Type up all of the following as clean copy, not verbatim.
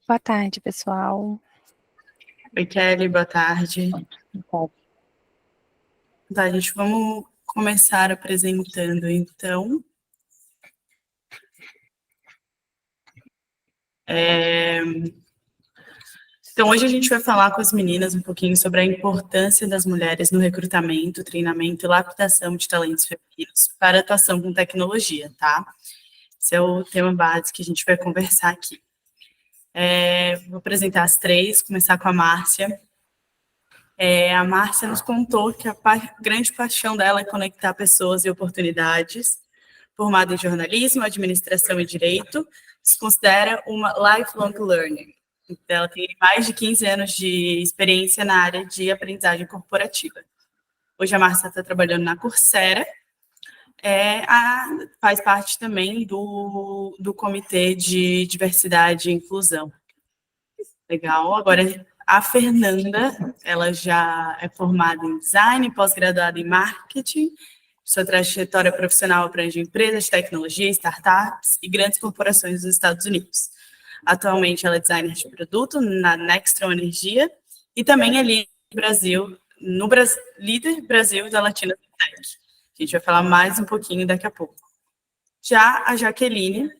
Boa tarde, pessoal. Oi, Kelly, boa tarde. Tá, gente, vamos começar apresentando, então. Então, hoje a gente vai falar com as meninas um pouquinho sobre a importância das mulheres no recrutamento, treinamento e lapidação de talentos femininos para atuação com tecnologia, tá? Esse é o tema base que a gente vai conversar aqui. Vou apresentar as três, começar com a Márcia. A Márcia nos contou que a grande paixão dela é conectar pessoas e oportunidades. Formada em jornalismo, administração e direito, se considera uma lifelong learner. Então, ela tem mais de 15 anos de experiência na área de aprendizagem corporativa. Hoje a Márcia está trabalhando na Coursera, faz parte também do Comitê de Diversidade e Inclusão. Legal. Agora, a Fernanda, ela já é formada em design, pós-graduada em marketing. Sua trajetória profissional abrange empresas de tecnologia, startups e grandes corporações dos Estados Unidos. Atualmente, ela é designer de produto na Nextron Energia e também é líder Brasil da Latina Tech. A gente vai falar mais um pouquinho daqui a pouco. Já a Jaqueline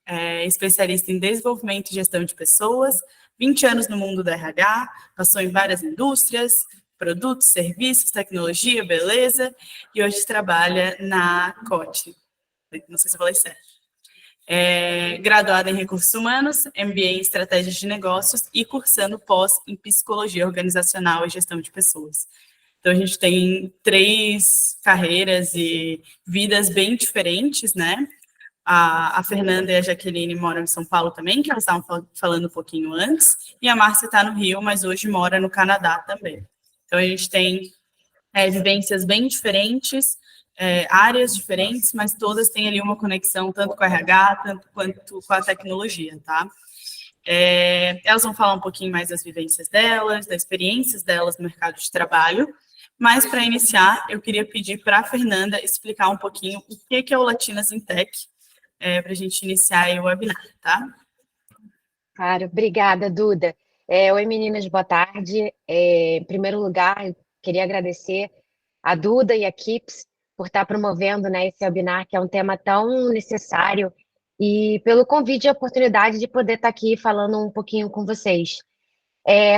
é especialista em desenvolvimento e gestão de pessoas, 20 anos no mundo da RH, passou em várias indústrias, produtos, serviços, tecnologia, beleza, e hoje trabalha na COT. Não sei se eu falei certo. Graduada em Recursos Humanos, MBA em Estratégias de Negócios e cursando pós em Psicologia Organizacional e Gestão de Pessoas. Então, a gente tem 3 carreiras e vidas bem diferentes, né? A Fernanda e a Jaqueline moram em São Paulo também, que elas estavam falando um pouquinho antes, e a Márcia está no Rio, mas hoje mora no Canadá também. Então, a gente tem vivências bem diferentes, áreas diferentes, mas todas têm ali uma conexão tanto com a RH, tanto quanto com a tecnologia, tá? Elas vão falar um pouquinho mais das vivências delas, das experiências delas no mercado de trabalho, mas para iniciar, eu queria pedir para a Fernanda explicar um pouquinho o que é o Latinas in Tech, para a gente iniciar o webinar, tá? Claro, obrigada, Duda. Oi, meninas, boa tarde. Em primeiro lugar, eu queria agradecer a Duda e a Kips por estar promovendo, né, esse webinar, que é um tema tão necessário, e pelo convite e a oportunidade de poder estar aqui falando um pouquinho com vocês.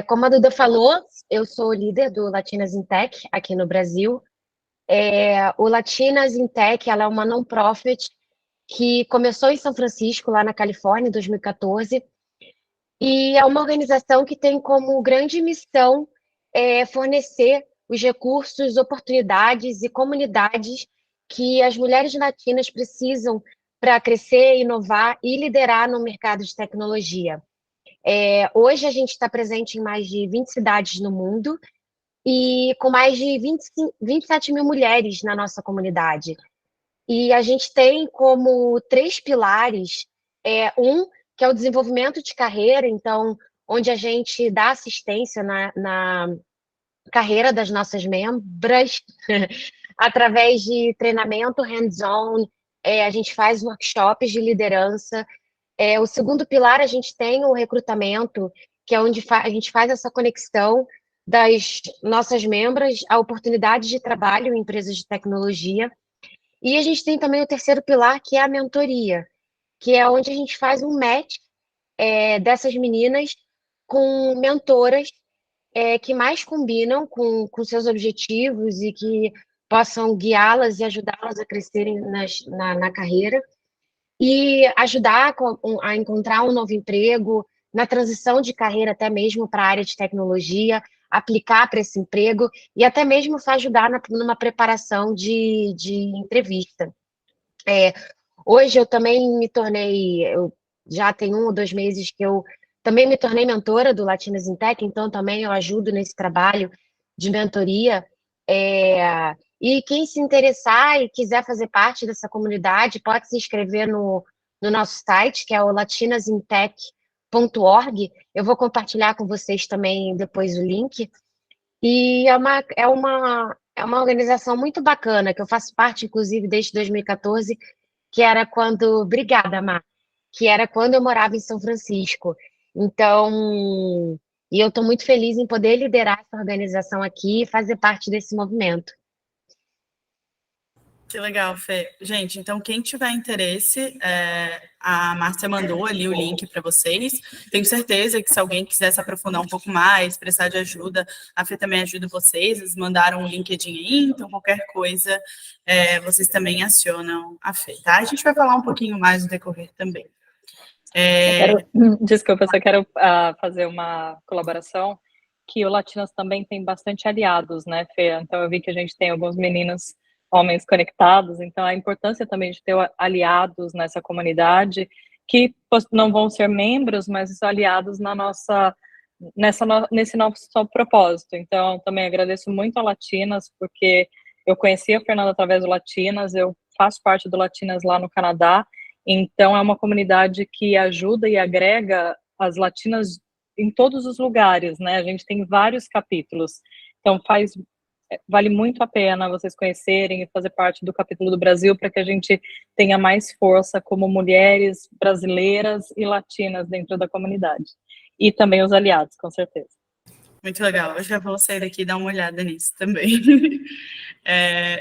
Como a Duda falou, eu sou líder do Latinas in Tech aqui no Brasil. O Latinas in Tech, ela é uma non-profit que começou em São Francisco, lá na Califórnia, em 2014, e é uma organização que tem como grande missão fornecer os recursos, oportunidades e comunidades que as mulheres latinas precisam para crescer, inovar e liderar no mercado de tecnologia. Hoje a gente está presente em mais de 20 cidades no mundo e com mais de 27 mil mulheres na nossa comunidade. E a gente tem como 3 pilares, que é o desenvolvimento de carreira, então, onde a gente dá assistência na carreira das nossas membras, através de treinamento hands-on, a gente faz workshops de liderança. O segundo pilar, a gente tem o recrutamento, que é onde a gente faz essa conexão das nossas membras a oportunidades de trabalho em empresas de tecnologia. E a gente tem também o terceiro pilar, que é a mentoria, que é onde a gente faz um match dessas meninas com mentoras que mais combinam com seus objetivos e que possam guiá-las e ajudá-las a crescerem na carreira e ajudar a encontrar um novo emprego, na transição de carreira até mesmo para a área de tecnologia, aplicar para esse emprego e até mesmo ajudar numa preparação de entrevista. Hoje eu também eu já tem 1 ou 2 meses que eu também me tornei mentora do Latinas in Tech, então também eu ajudo nesse trabalho de mentoria. E quem se interessar e quiser fazer parte dessa comunidade, pode se inscrever no nosso site, que é o latinasintech.org. Eu vou compartilhar com vocês também depois o link. E é uma organização muito bacana, que eu faço parte, inclusive, desde 2014, que era quando... Obrigada, Mar. Que era quando eu morava em São Francisco. Então, e eu estou muito feliz em poder liderar essa organização aqui e fazer parte desse movimento. Que legal, Fê. Gente, então quem tiver interesse, a Márcia mandou ali o link para vocês. Tenho certeza que se alguém quiser se aprofundar um pouco mais, precisar de ajuda, a Fê também ajuda vocês. Eles mandaram um LinkedIn aí, então qualquer coisa, vocês também acionam a Fê, tá? A gente vai falar um pouquinho mais no decorrer também. Desculpa, eu só quero fazer uma colaboração, que o Latinas também tem bastante aliados, né, Fê? Então eu vi que a gente tem alguns meninos, homens conectados, então a importância também de ter aliados nessa comunidade, que não vão ser membros, mas são aliados nesse nosso propósito. Então também agradeço muito a Latinas, porque eu conheci a Fernanda através do Latinas, eu faço parte do Latinas lá no Canadá. Então, é uma comunidade que ajuda e agrega as latinas em todos os lugares, né? A gente tem vários capítulos. Então, vale muito a pena vocês conhecerem e fazer parte do capítulo do Brasil para que a gente tenha mais força como mulheres brasileiras e latinas dentro da comunidade. E também os aliados, com certeza. Muito legal. Eu já vou sair daqui e dar uma olhada nisso também.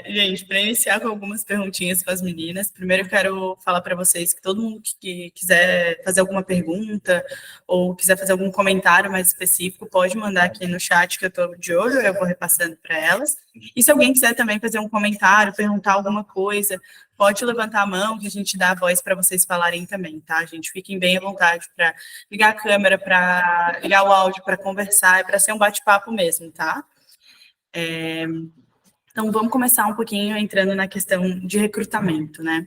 Gente, para iniciar com algumas perguntinhas para as meninas, primeiro eu quero falar para vocês que todo mundo que quiser fazer alguma pergunta ou quiser fazer algum comentário mais específico, pode mandar aqui no chat que eu estou de olho, eu vou repassando para elas. E se alguém quiser também fazer um comentário, perguntar alguma coisa, pode levantar a mão que a gente dá a voz para vocês falarem também, tá, gente? Fiquem bem à vontade para ligar a câmera, para ligar o áudio, para conversar, para ser um bate-papo mesmo, tá? Então, vamos começar um pouquinho entrando na questão de recrutamento, né?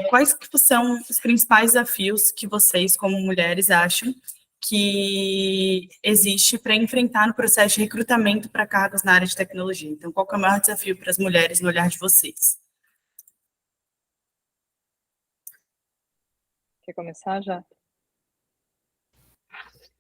Quais são os principais desafios que vocês, como mulheres, acham que existe para enfrentar no processo de recrutamento para cargos na área de tecnologia? Então, qual que é o maior desafio para as mulheres no olhar de vocês? Quer começar já?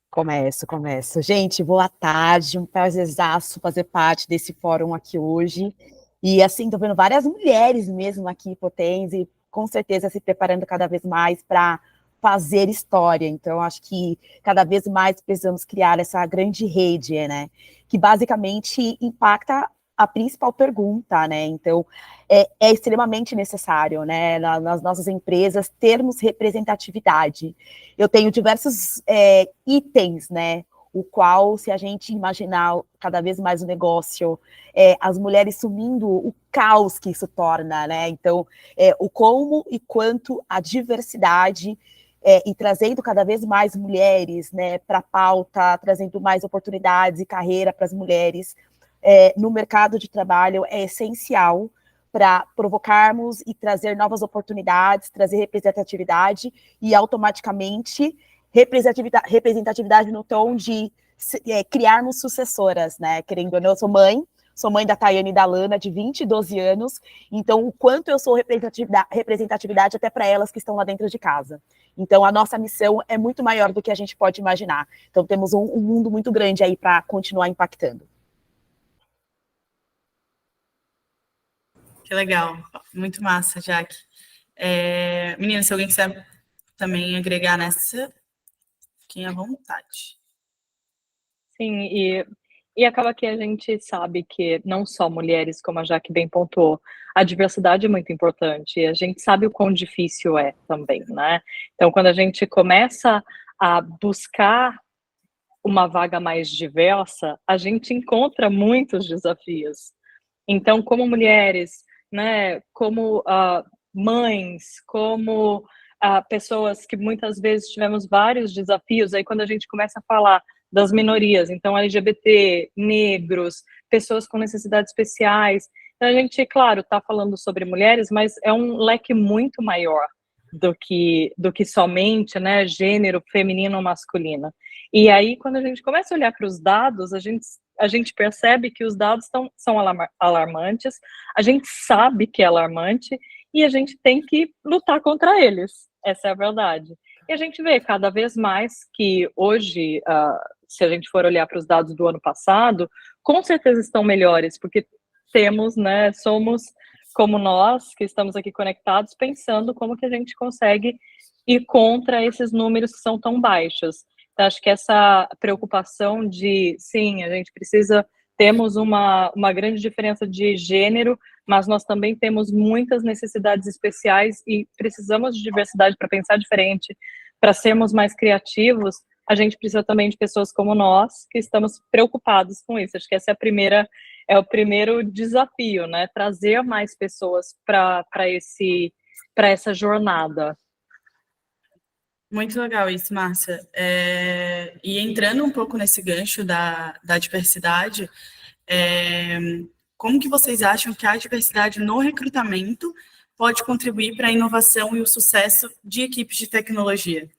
Começo. Gente, boa tarde, um prazerzaço fazer parte desse fórum aqui hoje. E assim, tô vendo várias mulheres mesmo aqui potentes e com certeza se preparando cada vez mais para fazer história. Então, acho que cada vez mais precisamos criar essa grande rede, né? Que basicamente impacta a principal pergunta, né? Então, é extremamente necessário, né, nas nossas empresas, termos representatividade. Eu tenho diversos itens, né, o qual, se a gente imaginar cada vez mais o negócio, as mulheres sumindo, o caos que isso torna, né? Então, o como e quanto a diversidade e trazendo cada vez mais mulheres, né, para a pauta, trazendo mais oportunidades e carreira para as mulheres no mercado de trabalho é essencial para provocarmos e trazer novas oportunidades, trazer representatividade e automaticamente representatividade no tom de criarmos sucessoras, né? Querendo ou não, eu sou mãe da Tayane e da Lana, de 20 e 12 anos, então o quanto eu sou representatividade até para elas que estão lá dentro de casa. Então a nossa missão é muito maior do que a gente pode imaginar. Então temos um mundo muito grande aí para continuar impactando. Que legal, muito massa, Jaque. Menina, se alguém quiser também agregar nessa, fiquem à vontade. Sim, e acaba que a gente sabe que não só mulheres, como a Jaque bem pontuou, a diversidade é muito importante, e a gente sabe o quão difícil é também, né? Então, quando a gente começa a buscar uma vaga mais diversa, a gente encontra muitos desafios. Então, como mulheres, né, como mães, como pessoas que muitas vezes tivemos vários desafios, aí quando a gente começa a falar das minorias, então LGBT, negros, pessoas com necessidades especiais, então a gente, claro, está falando sobre mulheres, mas é um leque muito maior do que somente, né, gênero feminino ou masculino. E aí, quando a gente começa a olhar para os dados, a gente percebe que os dados são alarmantes, a gente sabe que é alarmante e a gente tem que lutar contra eles. Essa é a verdade. E a gente vê cada vez mais que hoje, se a gente for olhar para os dados do ano passado, com certeza estão melhores, porque temos, né, somos como nós, que estamos aqui conectados, pensando como que a gente consegue ir contra esses números que são tão baixos. Então, acho que essa preocupação de, sim, a gente precisa, temos uma grande diferença de gênero, mas nós também temos muitas necessidades especiais e precisamos de diversidade para pensar diferente, para sermos mais criativos. A gente precisa também de pessoas como nós, que estamos preocupados com isso. Acho que essa é o primeiro desafio, né? Trazer mais pessoas para essa jornada. Muito legal isso, Márcia. E entrando um pouco nesse gancho da diversidade, como que vocês acham que a diversidade no recrutamento pode contribuir para a inovação e o sucesso de equipes de tecnologia?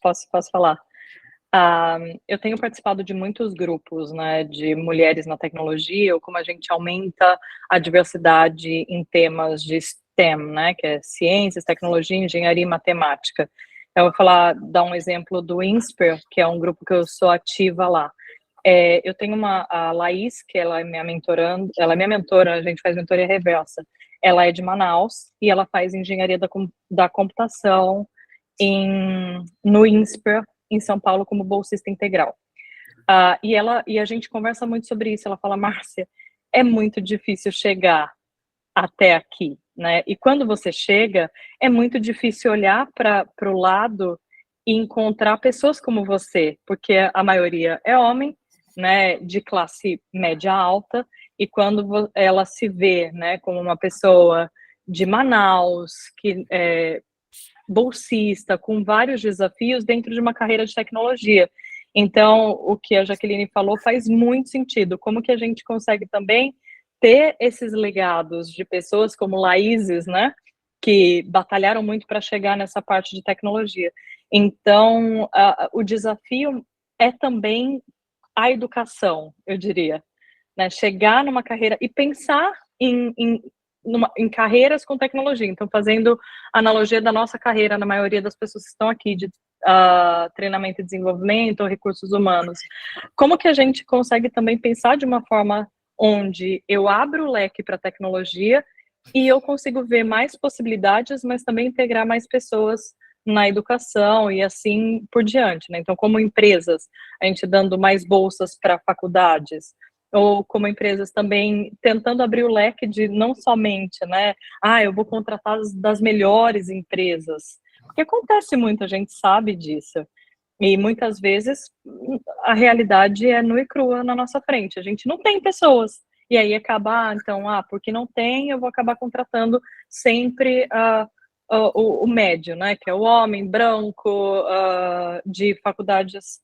Posso falar? Eu tenho participado de muitos grupos, né, de mulheres na tecnologia, ou como a gente aumenta a diversidade em temas de STEM, né, que é ciências, tecnologia, engenharia e matemática. Eu vou dar um exemplo do INSPER, que é um grupo que eu sou ativa lá. Eu tenho a Laís, que ela é minha mentora, a gente faz mentoria reversa. Ela é de Manaus e ela faz engenharia da computação no INSPER, em São Paulo, como bolsista integral. E a gente conversa muito sobre isso. Ela fala, Márcia, é muito difícil chegar até aqui, né? E quando você chega, é muito difícil olhar para o lado e encontrar pessoas como você, porque a maioria é homem, né, de classe média alta, e quando ela se vê, né, como uma pessoa de Manaus, que bolsista, com vários desafios dentro de uma carreira de tecnologia. Então, o que a Jaqueline falou faz muito sentido. Como que a gente consegue também ter esses legados de pessoas como Laíses, né, que batalharam muito para chegar nessa parte de tecnologia. Então, o desafio é também a educação, eu diria, né, chegar numa carreira e pensar em carreiras com tecnologia. Então, fazendo analogia da nossa carreira, na maioria das pessoas que estão aqui, de treinamento e desenvolvimento, ou recursos humanos, como que a gente consegue também pensar de uma forma onde eu abro o leque para a tecnologia e eu consigo ver mais possibilidades, mas também integrar mais pessoas na educação e assim por diante, né? Então, como empresas, a gente dando mais bolsas para faculdades, ou como empresas também tentando abrir o leque de não somente, né, eu vou contratar das melhores empresas, porque acontece muito, a gente sabe disso, e muitas vezes a realidade é nua e crua na nossa frente, a gente não tem pessoas, e aí acaba, porque não tem, eu vou acabar contratando sempre o médio, né, que é o homem branco, de faculdades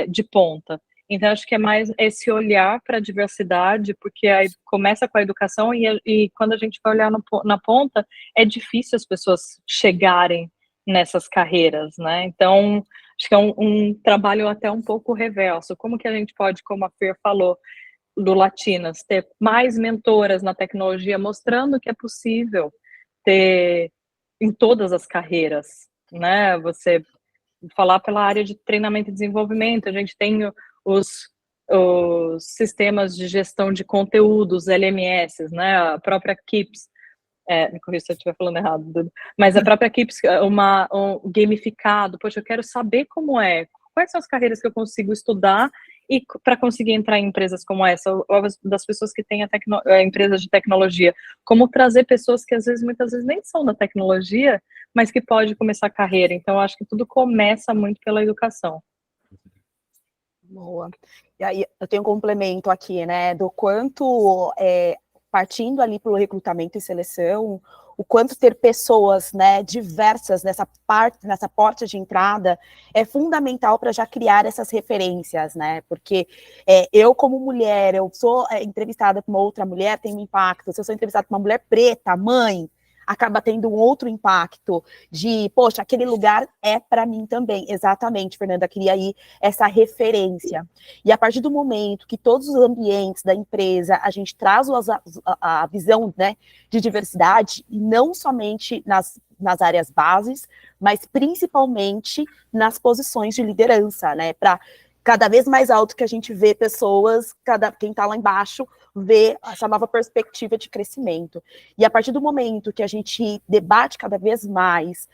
de ponta. Então, acho que é mais esse olhar para a diversidade, porque aí começa com a educação e quando a gente vai olhar na ponta, é difícil as pessoas chegarem nessas carreiras, né? Então, acho que é um trabalho até um pouco reverso. Como que a gente pode, como a Fer falou, do Latinas, ter mais mentoras na tecnologia, mostrando que é possível ter em todas as carreiras, né? Você falar pela área de treinamento e desenvolvimento, a gente tem os sistemas de gestão de conteúdos, LMS, né, a própria KIPS, me corrija se eu estiver falando errado, Dudu, mas a própria KIPS, um gamificado, poxa, eu quero saber como quais são as carreiras que eu consigo estudar e para conseguir entrar em empresas como essa, ou das pessoas que têm empresas de tecnologia, como trazer pessoas que muitas vezes nem são da tecnologia, mas que pode começar a carreira. Então, eu acho que tudo começa muito pela educação. Boa. E aí, eu tenho um complemento aqui, né, do quanto, partindo ali pelo recrutamento e seleção, o quanto ter pessoas, né, diversas nessa porta de entrada é fundamental para já criar essas referências, né, porque eu como mulher, eu sou entrevistada por uma outra mulher, tem um impacto, se eu sou entrevistada por uma mulher preta, mãe, acaba tendo um outro impacto de, poxa, aquele lugar é para mim também. Exatamente, Fernanda, queria aí essa referência. E a partir do momento que todos os ambientes da empresa, a gente traz a visão, né, de diversidade, e não somente nas áreas bases, mas principalmente nas posições de liderança, né, para cada vez mais alto que a gente vê pessoas, quem está lá embaixo, vê essa nova perspectiva de crescimento. E a partir do momento que a gente debate cada vez mais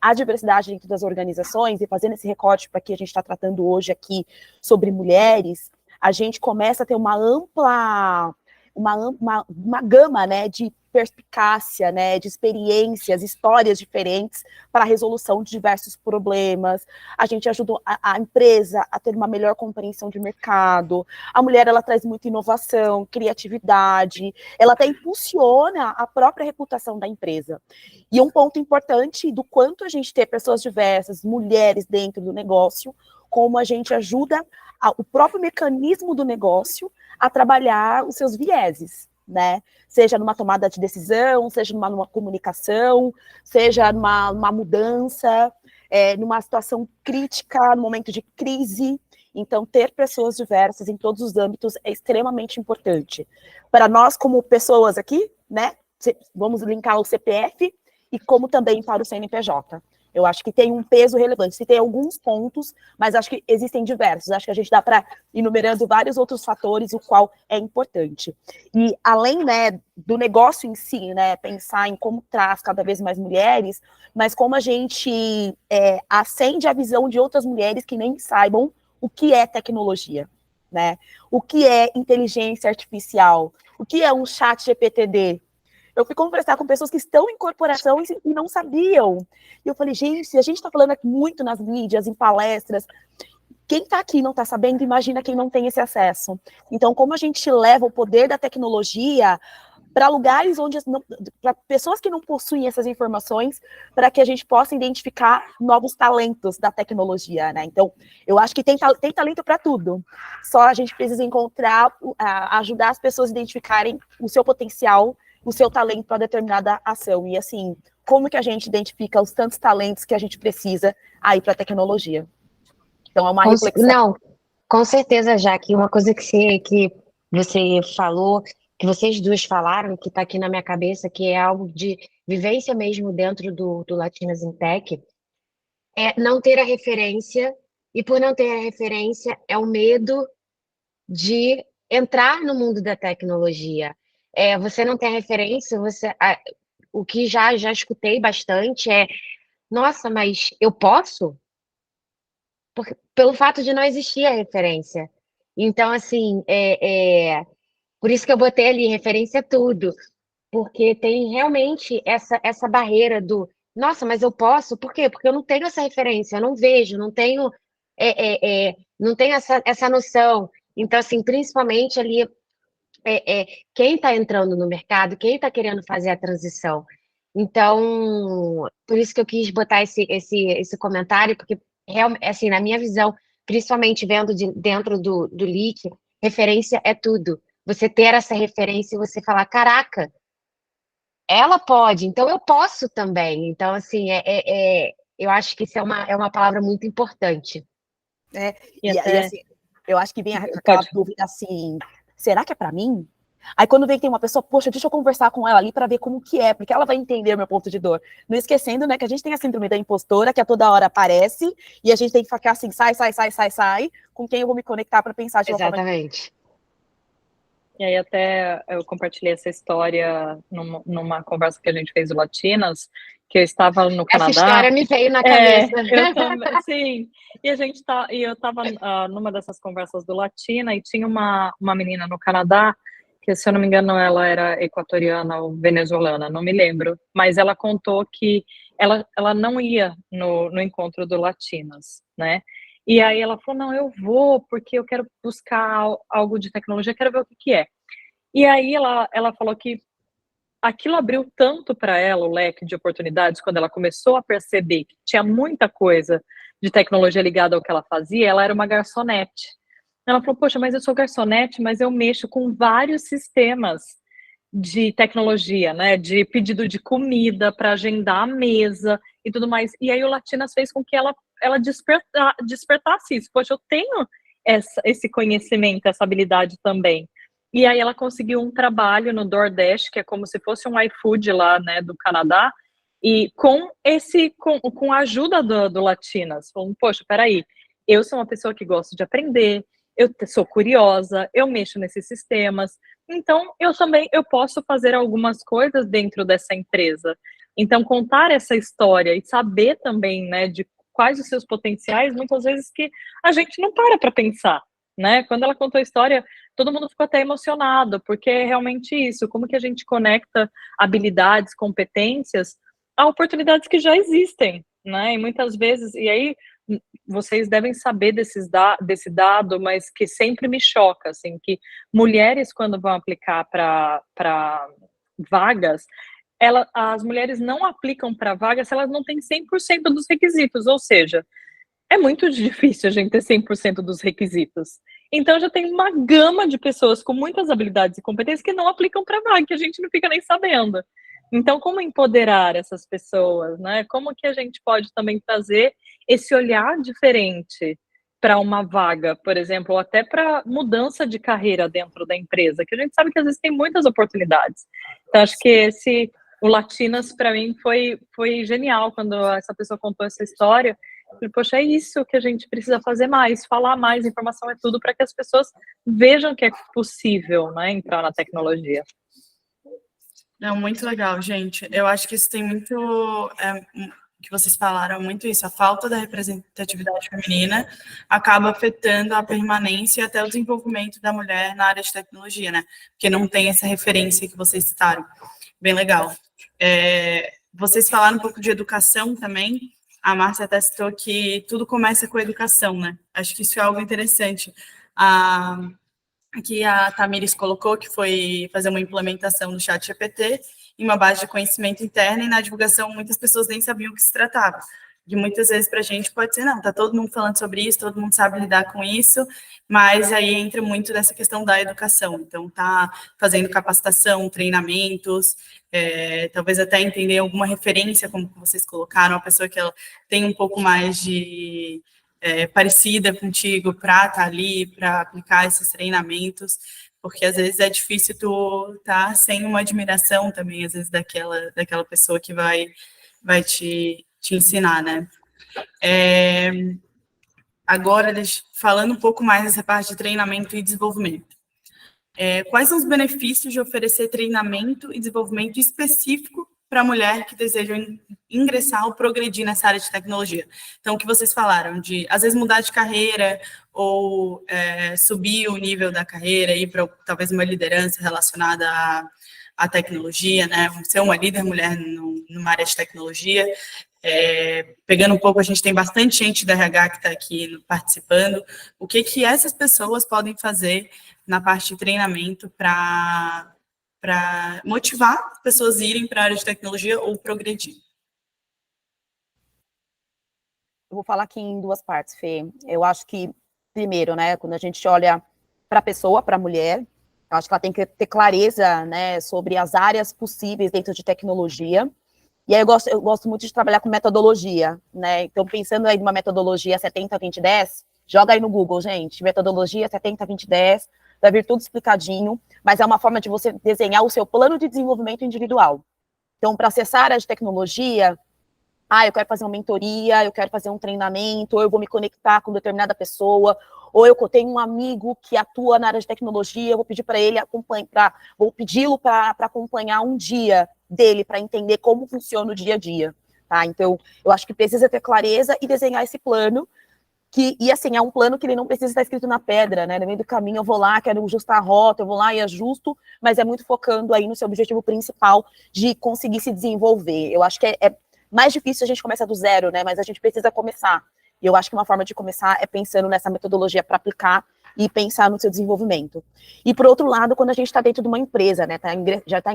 a diversidade dentro das organizações, e fazendo esse recorte para que a gente está tratando hoje aqui sobre mulheres, a gente começa a ter uma ampla, uma gama, né, de perspicácia, né, de experiências, histórias diferentes para a resolução de diversos problemas. A gente ajuda a empresa a ter uma melhor compreensão de mercado. A mulher, ela traz muita inovação, criatividade, ela até impulsiona a própria reputação da empresa. E um ponto importante do quanto a gente ter pessoas diversas, mulheres dentro do negócio, como a gente ajuda o próprio mecanismo do negócio a trabalhar os seus vieses, né? Seja numa tomada de decisão, seja numa comunicação, seja numa mudança, numa situação crítica, no momento de crise. Então, ter pessoas diversas em todos os âmbitos é extremamente importante. Para nós, como pessoas aqui, né? Vamos linkar o CPF e como também para o CNPJ. Eu acho que tem um peso relevante. Se tem alguns pontos, mas acho que existem diversos. Acho que a gente dá para enumerando vários outros fatores, o qual é importante. E além, né, do negócio em si, né, pensar em como traz cada vez mais mulheres, mas como a gente acende a visão de outras mulheres que nem saibam o que é tecnologia, né? O que é inteligência artificial? O que é um chat GPTD? Eu fui conversar com pessoas que estão em corporação e não sabiam. E eu falei, gente, a gente está falando aqui muito nas mídias, em palestras. Quem está aqui e não está sabendo, imagina quem não tem esse acesso. Então, como a gente leva o poder da tecnologia para lugares onde, para pessoas que não possuem essas informações, para que a gente possa identificar novos talentos da tecnologia, né? Então, eu acho que tem talento para tudo. Só a gente precisa encontrar, ajudar as pessoas a identificarem o seu potencial, o seu talento para determinada ação. E assim, como que a gente identifica os tantos talentos que a gente precisa aí para a tecnologia? Então, é uma reflexão. Não, com certeza, Jaque. Uma coisa que você falou, que vocês duas falaram, que está aqui na minha cabeça, que é algo de vivência mesmo dentro do Latinas in Tech, é não ter a referência, e por não ter a referência, é o medo de entrar no mundo da tecnologia. Você não tem a referência, o que já escutei bastante nossa, mas eu posso? Pelo fato de não existir a referência. Então, assim, por isso que eu botei ali, referência a tudo, porque tem realmente essa barreira do, nossa, mas eu posso? Por quê? Porque eu não tenho essa referência, eu não vejo, não tenho, não tenho essa noção. Então, assim, principalmente ali, quem está entrando no mercado, quem está querendo fazer a transição. Então, por isso que eu quis botar esse comentário, porque, assim, na minha visão, principalmente vendo dentro do LIC, referência é tudo. Você ter essa referência e você falar, caraca, ela pode, então eu posso também. Então, assim, eu acho que isso é uma palavra muito importante. E assim, eu acho que vem aquela dúvida assim, será que é para mim? Aí quando vem que tem uma pessoa, poxa, deixa eu conversar com ela ali para ver como que é, porque ela vai entender o meu ponto de dor. Não esquecendo, né, que a gente tem a síndrome da impostora, que a toda hora aparece, e a gente tem que ficar assim, sai, com quem eu vou me conectar para pensar de uma forma. Exatamente. E aí até eu compartilhei essa história numa conversa que a gente fez do Latinas, que eu estava no Canadá. Essa história me veio na cabeça. Eu também, sim. E eu estava numa dessas conversas do Latina e tinha uma menina no Canadá, que se eu não me engano ela era equatoriana ou venezuelana, não me lembro, mas ela contou que ela não ia no encontro do Latinas, né? E aí ela falou, não, eu vou porque eu quero buscar algo de tecnologia, quero ver o que é. E aí ela falou que aquilo abriu tanto para ela o leque de oportunidades quando ela começou a perceber que tinha muita coisa de tecnologia ligada ao que ela fazia. Ela era uma garçonete. Ela falou, poxa, mas eu sou garçonete, mas eu mexo com vários sistemas de tecnologia, né, de pedido de comida para agendar a mesa e tudo mais. E aí o Latinas fez com que ela despertasse isso. Poxa, eu tenho esse conhecimento, essa habilidade também. E aí ela conseguiu um trabalho no DoorDash, que é como se fosse um iFood lá, né, do Canadá, e com a ajuda do Latinas. Falando, poxa, peraí, eu sou uma pessoa que gosta de aprender, eu sou curiosa, eu mexo nesses sistemas, então eu posso fazer algumas coisas dentro dessa empresa. Então, contar essa história e saber também, né, de quais os seus potenciais, muitas vezes que a gente não para pensar, né? Quando ela contou a história, todo mundo ficou até emocionado, porque é realmente isso, como que a gente conecta habilidades, competências a oportunidades que já existem, né? E muitas vezes, e aí vocês devem saber desse dado, mas que sempre me choca, assim, que mulheres, quando vão aplicar para vagas, as mulheres não aplicam para vagas se elas não têm 100% dos requisitos, ou seja, é muito difícil a gente ter 100% dos requisitos. Então já tem uma gama de pessoas com muitas habilidades e competências que não aplicam para vaga, que a gente não fica nem sabendo. Então, como empoderar essas pessoas, né? Como que a gente pode também trazer esse olhar diferente para uma vaga, por exemplo, ou até para mudança de carreira dentro da empresa, que a gente sabe que às vezes tem muitas oportunidades. Então, acho que o Latinas, para mim, foi genial quando essa pessoa contou essa história. E, poxa, é isso que a gente precisa fazer mais, falar mais, informação é tudo, para que as pessoas vejam que é possível, né, entrar na tecnologia. Não, muito legal, gente. Eu acho que isso tem muito, que vocês falaram, muito isso, a falta da representatividade feminina acaba afetando a permanência e até o desenvolvimento da mulher na área de tecnologia, né? Porque não tem essa referência que vocês citaram. Bem legal. Vocês falaram um pouco de educação também. A Márcia até citou que tudo começa com a educação, né? Acho que isso é algo interessante. Que a Tamires colocou, que foi fazer uma implementação do ChatGPT em uma base de conhecimento interna, e na divulgação muitas pessoas nem sabiam o que se tratava. E muitas vezes para a gente pode ser, não, tá todo mundo falando sobre isso, todo mundo sabe lidar com isso, mas aí entra muito dessa questão da educação. Então, tá fazendo capacitação, treinamentos, talvez até entender alguma referência, como vocês colocaram, uma pessoa que ela tem um pouco mais de parecida contigo para estar ali, para aplicar esses treinamentos, porque às vezes é difícil tu estar sem uma admiração também, às vezes, daquela pessoa que vai te ensinar, né? Agora, falando um pouco mais dessa parte de treinamento e desenvolvimento. Quais são os benefícios de oferecer treinamento e desenvolvimento específico para a mulher que deseja ingressar ou progredir nessa área de tecnologia? Então, o que vocês falaram de, às vezes, mudar de carreira ou subir o nível da carreira, ir para talvez uma liderança relacionada à tecnologia, né? Ser uma líder mulher numa área de tecnologia. Pegando um pouco, a gente tem bastante gente da RH que está aqui participando. O que essas pessoas podem fazer na parte de treinamento para motivar as pessoas a irem para a área de tecnologia ou progredir? Eu vou falar aqui em duas partes, Fê. Eu acho que, primeiro, né, quando a gente olha para a pessoa, para a mulher, eu acho que ela tem que ter clareza, né, sobre as áreas possíveis dentro de tecnologia. E aí eu gosto muito de trabalhar com metodologia, né? Então, pensando aí numa metodologia 70-20-10, joga aí no Google, gente, metodologia 70-20-10, vai vir tudo explicadinho, mas é uma forma de você desenhar o seu plano de desenvolvimento individual. Então, para acessar a área de tecnologia, eu quero fazer uma mentoria, eu quero fazer um treinamento, ou eu vou me conectar com determinada pessoa, ou eu tenho um amigo que atua na área de tecnologia, eu vou pedir para ele vou pedi-lo para acompanhar um dia dele, para entender como funciona o dia a dia, tá? Então, eu acho que precisa ter clareza e desenhar esse plano, e assim, é um plano que ele não precisa estar escrito na pedra, né? No meio do caminho eu vou lá, quero ajustar a rota, eu vou lá e ajusto, mas é muito focando aí no seu objetivo principal de conseguir se desenvolver. Eu acho que é mais difícil a gente começar do zero, né? Mas a gente precisa começar. E eu acho que uma forma de começar é pensando nessa metodologia para aplicar e pensar no seu desenvolvimento. E, por outro lado, quando a gente está dentro de uma empresa, né? Já está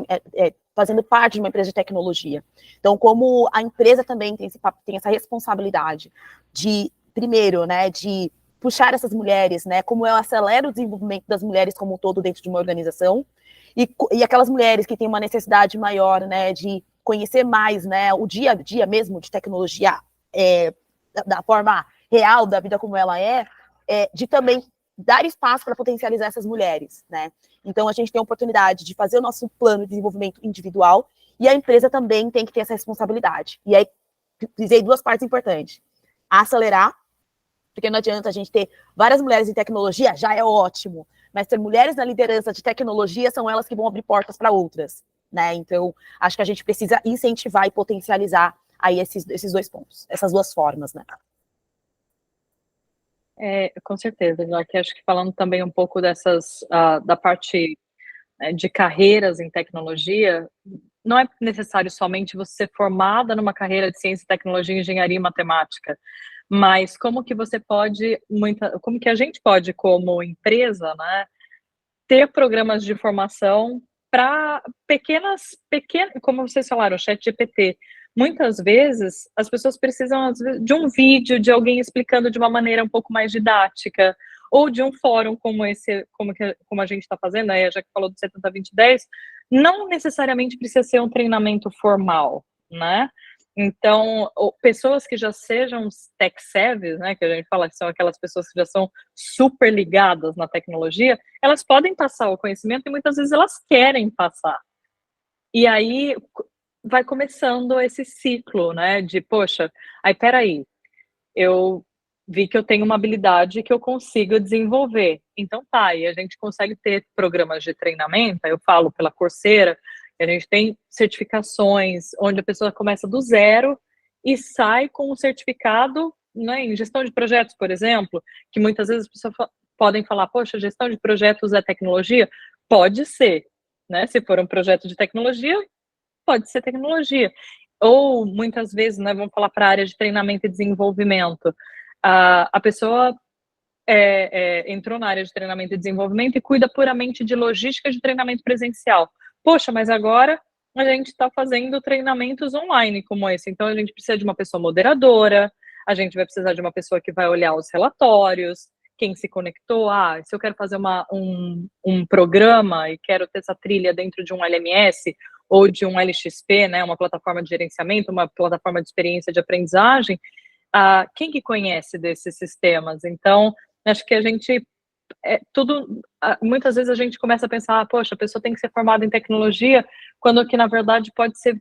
fazendo parte de uma empresa de tecnologia. Então, como a empresa também tem essa responsabilidade de, primeiro, né? De puxar essas mulheres, né? Como eu acelero o desenvolvimento das mulheres como um todo dentro de uma organização. E aquelas mulheres que têm uma necessidade maior, né? De conhecer mais, né, o dia a dia mesmo de tecnologia da forma real da vida como ela de também dar espaço para potencializar essas mulheres, né? Então, a gente tem a oportunidade de fazer o nosso plano de desenvolvimento individual e a empresa também tem que ter essa responsabilidade. E aí, dizei duas partes importantes. Acelerar Porque não adianta a gente ter várias mulheres em tecnologia, já é ótimo, mas ter mulheres na liderança de tecnologia são elas que vão abrir portas para outras, né? Então, acho que a gente precisa incentivar e potencializar aí esses dois pontos, essas duas formas, né? Com certeza, já que acho que falando também um pouco da parte de carreiras em tecnologia, não é necessário somente você ser formada numa carreira de ciência, tecnologia, engenharia e matemática, mas como que você pode, como que a gente pode, como empresa, né, ter programas de formação para pequenas, como vocês falaram, o ChatGPT. Muitas vezes as pessoas precisam de um vídeo, de alguém explicando de uma maneira um pouco mais didática, ou de um fórum como esse, como a gente está fazendo, aí já que falou do 70-20-10, não necessariamente precisa ser um treinamento formal, né? Então, pessoas que já sejam tech savvy, né, que a gente fala que são aquelas pessoas que já são super ligadas na tecnologia, elas podem passar o conhecimento e muitas vezes elas querem passar. E aí vai começando esse ciclo, né, de, poxa, aí peraí, eu vi que eu tenho uma habilidade que eu consigo desenvolver. Então tá, e a gente consegue ter programas de treinamento, eu falo pela Coursera, a gente tem certificações onde a pessoa começa do zero e sai com um certificado, né, em gestão de projetos, por exemplo, que muitas vezes as pessoas podem falar, poxa, gestão de projetos é tecnologia? Pode ser, né? Se for um projeto de tecnologia, pode ser tecnologia. Ou muitas vezes, né, vamos falar para a área de treinamento e desenvolvimento, a pessoa entrou na área de treinamento e desenvolvimento e cuida puramente de logística de treinamento presencial. Poxa, mas agora a gente está fazendo treinamentos online como esse, então a gente precisa de uma pessoa moderadora, a gente vai precisar de uma pessoa que vai olhar os relatórios, quem se conectou, se eu quero fazer um programa e quero ter essa trilha dentro de um LMS ou de um LXP, né, uma plataforma de gerenciamento, uma plataforma de experiência de aprendizagem, quem que conhece desses sistemas? Então, acho que a gente, muitas vezes a gente começa a pensar, poxa, a pessoa tem que ser formada em tecnologia, quando que na verdade pode ser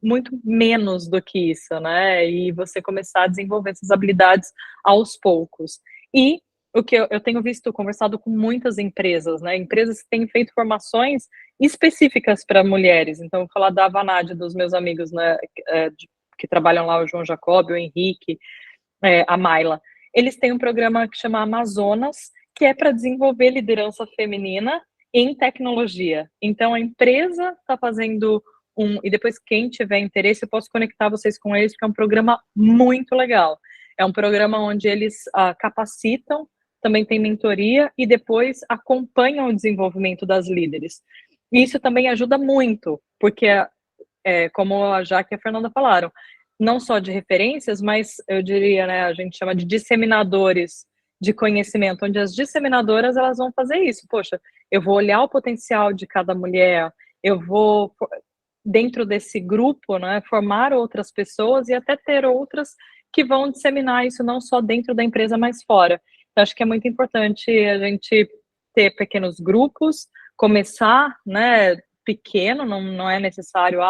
muito menos do que isso, né? E você começar a desenvolver essas habilidades aos poucos. E o que eu tenho visto, conversado com muitas empresas, né? Empresas que têm feito formações específicas para mulheres. Então, vou falar da Vanad, dos meus amigos, né? Que trabalham lá, o João Jacob, o Henrique, a Maila. Eles têm um programa que chama Amazonas, que é para desenvolver liderança feminina em tecnologia. Então, a empresa está fazendo e depois quem tiver interesse, eu posso conectar vocês com eles, porque é um programa muito legal. É um programa onde eles capacitam, também tem mentoria e depois acompanham o desenvolvimento das líderes. Isso também ajuda muito, porque, como a Jaque e a Fernanda falaram, não só de referências, mas eu diria, né, a gente chama de disseminadores de conhecimento, onde as disseminadoras elas vão fazer isso. Poxa, eu vou olhar o potencial de cada mulher, eu vou, dentro desse grupo, né, formar outras pessoas e até ter outras que vão disseminar isso não só dentro da empresa, mas fora. Então, acho que é muito importante a gente ter pequenos grupos, começar, né, pequeno, não é necessário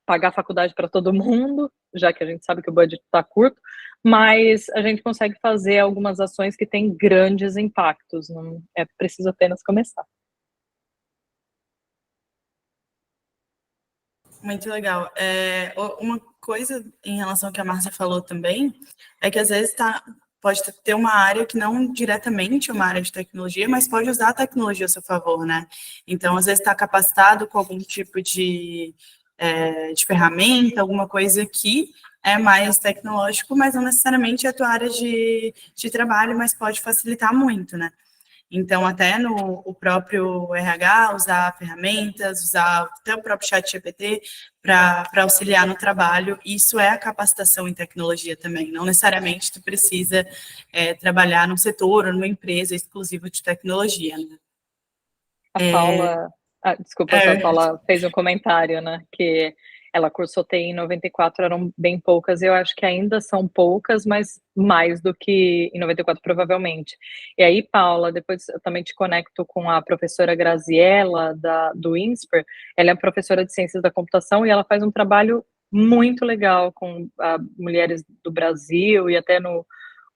pagar faculdade para todo mundo, já que a gente sabe que o budget está curto, mas a gente consegue fazer algumas ações que têm grandes impactos, não é preciso apenas começar. Muito legal. Uma coisa em relação ao que a Márcia falou também, é que às vezes pode ter uma área que não diretamente é uma área de tecnologia, mas pode usar a tecnologia a seu favor, né? Então, às vezes está capacitado com algum tipo de ferramenta, alguma coisa que é mais tecnológico, mas não necessariamente é a tua área de trabalho, mas pode facilitar muito, né? Então, até no o próprio RH, usar ferramentas, usar até o próprio chat GPT para auxiliar no trabalho, isso é a capacitação em tecnologia também. Não necessariamente tu precisa trabalhar num setor ou numa empresa exclusiva de tecnologia, né? A Paula, desculpa, a Paula fez um comentário, né, que ela cursou TI em 94, eram bem poucas, eu acho que ainda são poucas, mas mais do que em 94, provavelmente. E aí, Paula, depois eu também te conecto com a professora Graziella, do INSPER, ela é professora de Ciências da Computação e ela faz um trabalho muito legal com mulheres do Brasil e até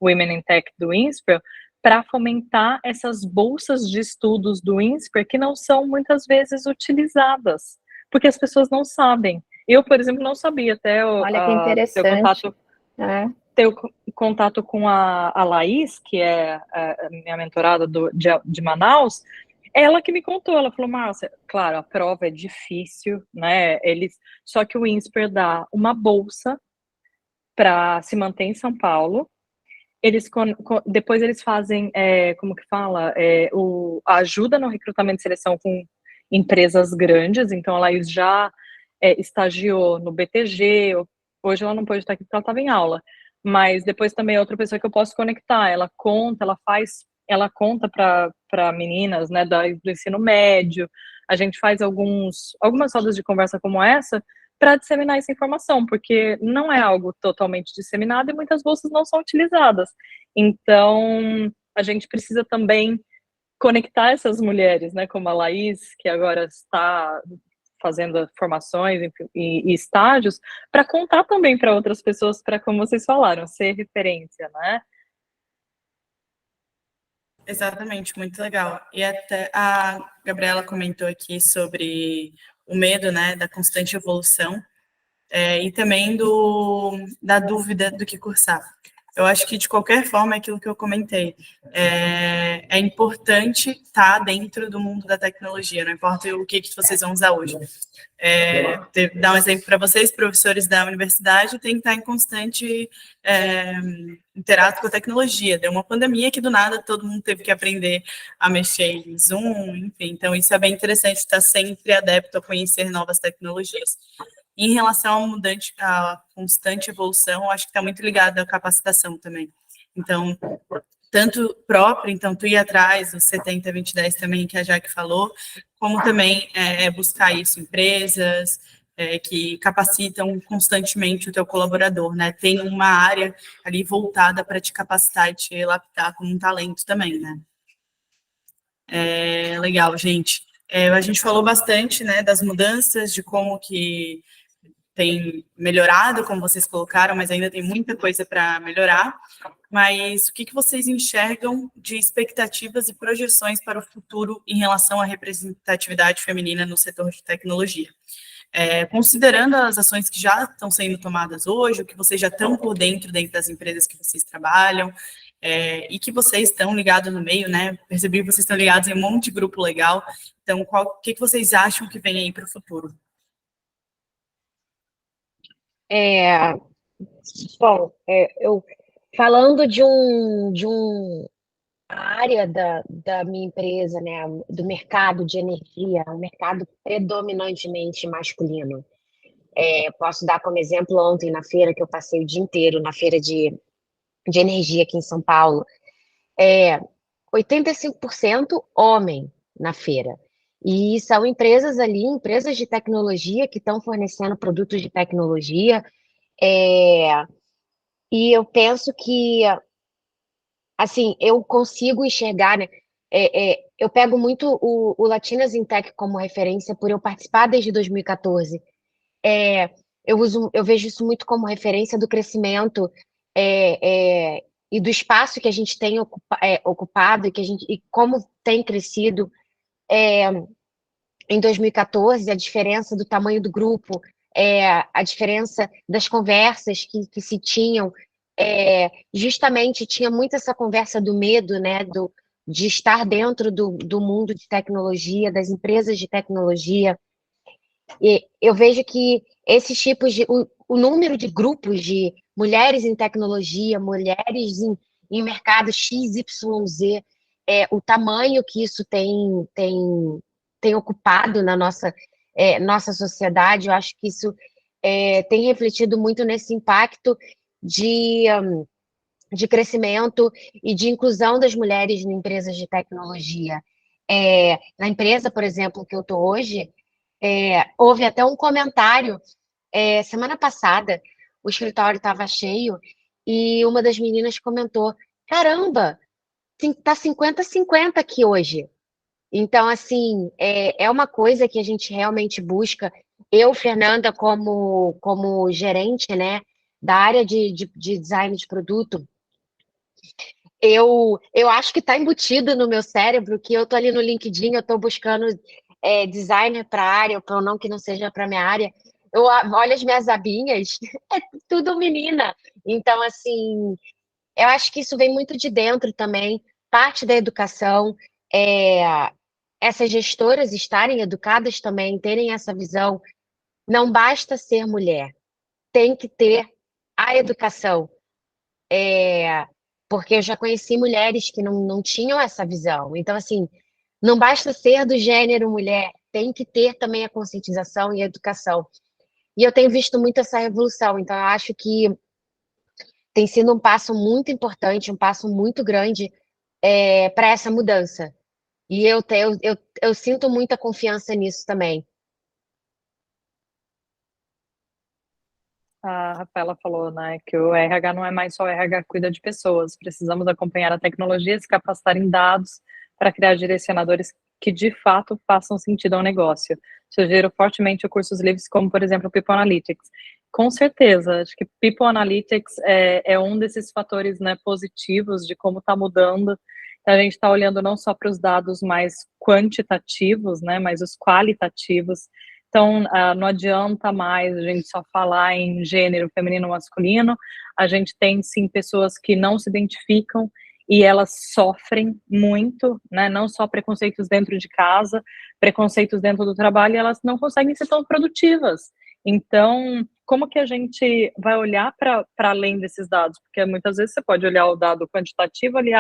Women in Tech do INSPER, para fomentar essas bolsas de estudos do INSPER que não são muitas vezes utilizadas, porque as pessoas não sabem. Eu, por exemplo, não sabia até Olha que interessante. ter o contato com a Laís, que é a minha mentorada de Manaus. Ela que me contou, ela falou, Márcia, claro, a prova é difícil, né? Só que o INSPER dá uma bolsa para se manter em São Paulo. Depois eles fazem, como que fala? A ajuda no recrutamento e seleção com empresas grandes. Então, a Laís já estagiou no BTG. Hoje ela não pôde estar aqui porque ela estava em aula. Mas depois também é outra pessoa que eu posso conectar. Ela conta para meninas, né, do ensino médio. A gente faz algumas rodas de conversa como essa para disseminar essa informação, porque não é algo totalmente disseminado e muitas bolsas não são utilizadas. Então, a gente precisa também conectar essas mulheres, né, como a Laís, que agora está fazendo formações e estágios, para contar também para outras pessoas, para, como vocês falaram, ser referência, né? Exatamente, muito legal. E até a Gabriela comentou aqui sobre o medo, né, da constante evolução, e também da dúvida do que cursar. Eu acho que, de qualquer forma, é aquilo que eu comentei. É importante estar dentro do mundo da tecnologia, não importa o que vocês vão usar hoje. Dar um exemplo para vocês, professores da universidade têm que estar em constante interato com a tecnologia. Deu uma pandemia que, do nada, todo mundo teve que aprender a mexer em Zoom, enfim. Então, isso é bem interessante, estar sempre adepto a conhecer novas tecnologias. Em relação à constante evolução, eu acho que está muito ligado à capacitação também. Então, tanto próprio, então, tu ir atrás do 70-20-10 também, que a Jaque falou, como também buscar isso, empresas que capacitam constantemente o teu colaborador, né? Tem uma área ali voltada para te capacitar e te lapidar como um talento também, né? Legal, gente. A gente falou bastante, né, das mudanças, de como que tem melhorado, como vocês colocaram, mas ainda tem muita coisa para melhorar. Mas o que vocês enxergam de expectativas e projeções para o futuro em relação à representatividade feminina no setor de tecnologia? Considerando as ações que já estão sendo tomadas hoje, o que vocês já estão por dentro das empresas que vocês trabalham, e que vocês estão ligados no meio, né? Percebi que vocês estão ligados em um monte de grupo legal. Então, o que vocês acham que vem aí para o futuro? Bom, eu falando de uma área da minha empresa, né, do mercado de energia, um mercado predominantemente masculino. Posso dar como exemplo ontem na feira, que eu passei o dia inteiro na feira de energia aqui em São Paulo, 85% homem na feira. E são empresas ali, empresas de tecnologia que estão fornecendo produtos de tecnologia, e eu penso que, assim, eu consigo enxergar, né? Eu pego muito o Latinas in Tech como referência por eu participar desde 2014. Eu vejo isso muito como referência do crescimento e do espaço que a gente tem ocupado e como tem crescido. Em 2014, a diferença do tamanho do grupo, a diferença das conversas que se tinham, justamente tinha muito essa conversa do medo, né, de estar dentro do mundo de tecnologia, das empresas de tecnologia. E eu vejo que esses tipos o número de grupos de mulheres em tecnologia, mulheres em mercado XYZ, o tamanho que isso tem ocupado na nossa sociedade, eu acho que isso tem refletido muito nesse impacto de crescimento e de inclusão das mulheres em empresas de tecnologia. Na empresa, por exemplo, que eu estou hoje, houve até um comentário, semana passada, o escritório estava cheio e uma das meninas comentou, caramba, tá 50-50 aqui hoje. Então, assim, é uma coisa que a gente realmente busca. Eu, Fernanda, como gerente, né, da área de design de produto, Eu acho que está embutido no meu cérebro que eu tô ali no LinkedIn, eu tô buscando designer para a área, ou não que não seja para minha área. Eu olho as minhas abinhas, é tudo menina. Então, assim, eu acho que isso vem muito de dentro também, parte da educação, é, essas gestoras estarem educadas também, terem essa visão. Não basta ser mulher, tem que ter a educação. Porque eu já conheci mulheres que não tinham essa visão. Então, assim, não basta ser do gênero mulher, tem que ter também a conscientização e a educação. E eu tenho visto muito essa revolução, então eu acho que tem sido um passo muito importante, um passo muito grande para essa mudança. E eu sinto muita confiança nisso também. A Rafaela falou, né, que o RH não é mais só o RH que cuida de pessoas. Precisamos acompanhar a tecnologia e se capacitar em dados para criar direcionadores que de fato façam sentido ao negócio. Sugiro fortemente cursos livres como, por exemplo, o People Analytics. Com certeza, acho que People Analytics é um desses fatores, né, positivos de como está mudando. A gente está olhando não só para os dados mais quantitativos, né, mas os qualitativos. Então, não adianta mais a gente só falar em gênero feminino ou masculino, a gente tem sim pessoas que não se identificam e elas sofrem muito, né? Não só preconceitos dentro de casa, preconceitos dentro do trabalho, e elas não conseguem ser tão produtivas. Então, como que a gente vai olhar para além desses dados? Porque muitas vezes você pode olhar o dado quantitativo ali,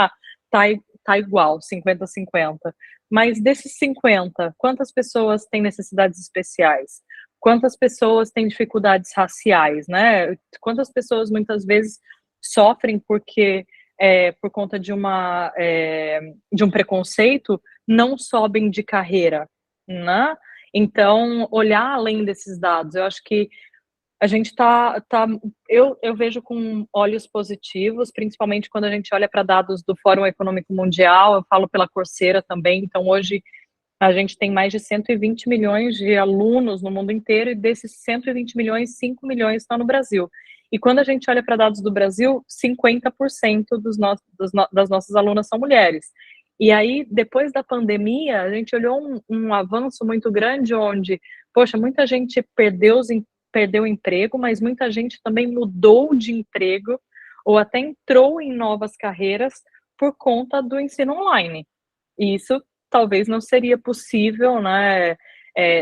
tá igual, 50-50. Mas desses 50, quantas pessoas têm necessidades especiais? Quantas pessoas têm dificuldades raciais, né? Quantas pessoas muitas vezes sofrem porque por conta de de um preconceito não sobem de carreira, né? Então, olhar além desses dados, eu acho que a gente eu vejo com olhos positivos, principalmente quando a gente olha para dados do Fórum Econômico Mundial, eu falo pela Coursera também, então hoje a gente tem mais de 120 milhões de alunos no mundo inteiro, e desses 120 milhões, 5 milhões estão no Brasil. E quando a gente olha para dados do Brasil, 50% das nossas alunas são mulheres. E aí, depois da pandemia, a gente olhou um avanço muito grande, onde, poxa, muita gente perdeu o emprego, mas muita gente também mudou de emprego, ou até entrou em novas carreiras por conta do ensino online. E isso talvez não seria possível, né,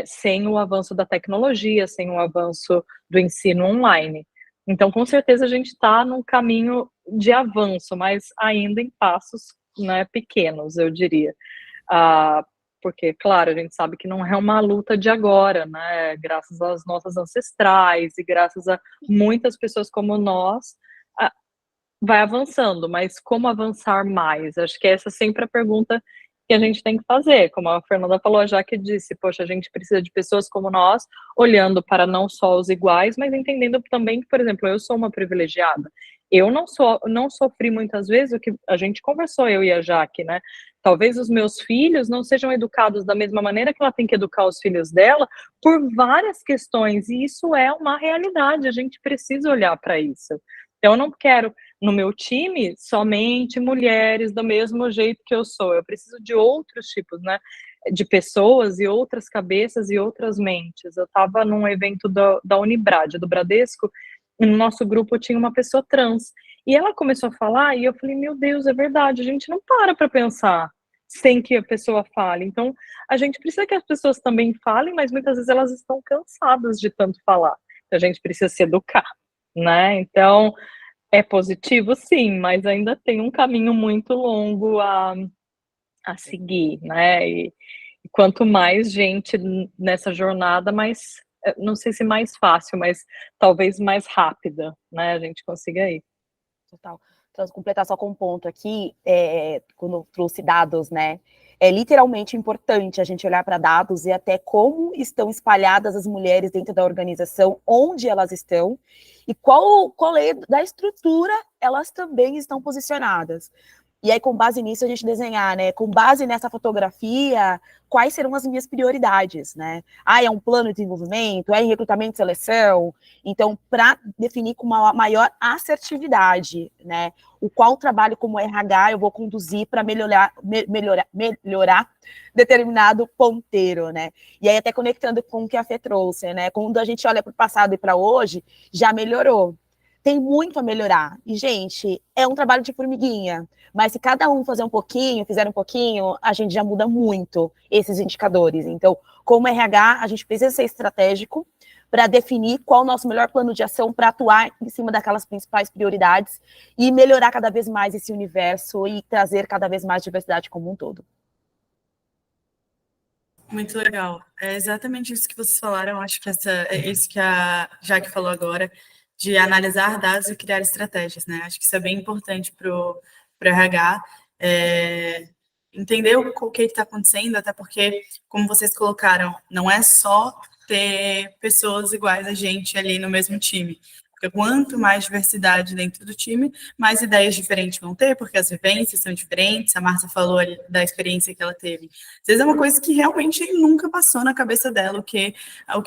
sem o avanço da tecnologia, sem o avanço do ensino online. Então, com certeza, a gente está num caminho de avanço, mas ainda em passos, né, pequenos, eu diria. Ah, porque, claro, a gente sabe que não é uma luta de agora, né? Graças às nossas ancestrais e graças a muitas pessoas como nós, vai avançando, mas como avançar mais? Acho que essa é sempre a pergunta que a gente tem que fazer. Como a Fernanda falou, a Jaque disse, poxa, a gente precisa de pessoas como nós, olhando para não só os iguais, mas entendendo também que, por exemplo, eu sou uma privilegiada. Eu não sofri muitas vezes o que a gente conversou, eu e a Jaque, né? Talvez os meus filhos não sejam educados da mesma maneira que ela tem que educar os filhos dela, por várias questões, e isso é uma realidade, a gente precisa olhar para isso. Então, eu não quero no meu time somente mulheres do mesmo jeito que eu sou. Eu preciso de outros tipos, né? De pessoas e outras cabeças e outras mentes. Eu estava num evento da Unibrad, do Bradesco, e no nosso grupo tinha uma pessoa trans. E ela começou a falar, e eu falei, meu Deus, é verdade, a gente não para pensar sem que a pessoa fale. Então, a gente precisa que as pessoas também falem, mas muitas vezes elas estão cansadas de tanto falar. A gente precisa se educar, né? Então, é positivo, sim, mas ainda tem um caminho muito longo a seguir, né? E quanto mais gente nessa jornada, mais, não sei se mais fácil, mas talvez mais rápida, né? A gente consiga ir. Total. Então, completar só com um ponto aqui, quando trouxe dados, né? É literalmente importante a gente olhar para dados e até como estão espalhadas as mulheres dentro da organização, onde elas estão, e qual é da estrutura elas também estão posicionadas. E aí, com base nisso, a gente desenhar, né? Com base nessa fotografia, quais serão as minhas prioridades, né? É um plano de desenvolvimento? É em recrutamento e seleção? Então, para definir com uma maior assertividade, né? O qual trabalho como RH eu vou conduzir para melhorar determinado ponteiro, né? E aí, até conectando com o que a Fê trouxe, né? Quando a gente olha para o passado e para hoje, já melhorou. Tem muito a melhorar. E, gente, é um trabalho de formiguinha. Mas se cada um fizer um pouquinho, a gente já muda muito esses indicadores. Então, como RH, a gente precisa ser estratégico para definir qual o nosso melhor plano de ação para atuar em cima daquelas principais prioridades e melhorar cada vez mais esse universo e trazer cada vez mais diversidade como um todo. Muito legal. É exatamente isso que vocês falaram. Acho que é isso que a Jaque falou agora, de analisar dados e criar estratégias, né? Acho que isso é bem importante para o RH, entender o que está acontecendo, até porque, como vocês colocaram, não é só ter pessoas iguais a gente ali no mesmo time. Porque quanto mais diversidade dentro do time, mais ideias diferentes vão ter, porque as vivências são diferentes. A Márcia falou ali da experiência que ela teve. Às vezes é uma coisa que realmente nunca passou na cabeça dela, o que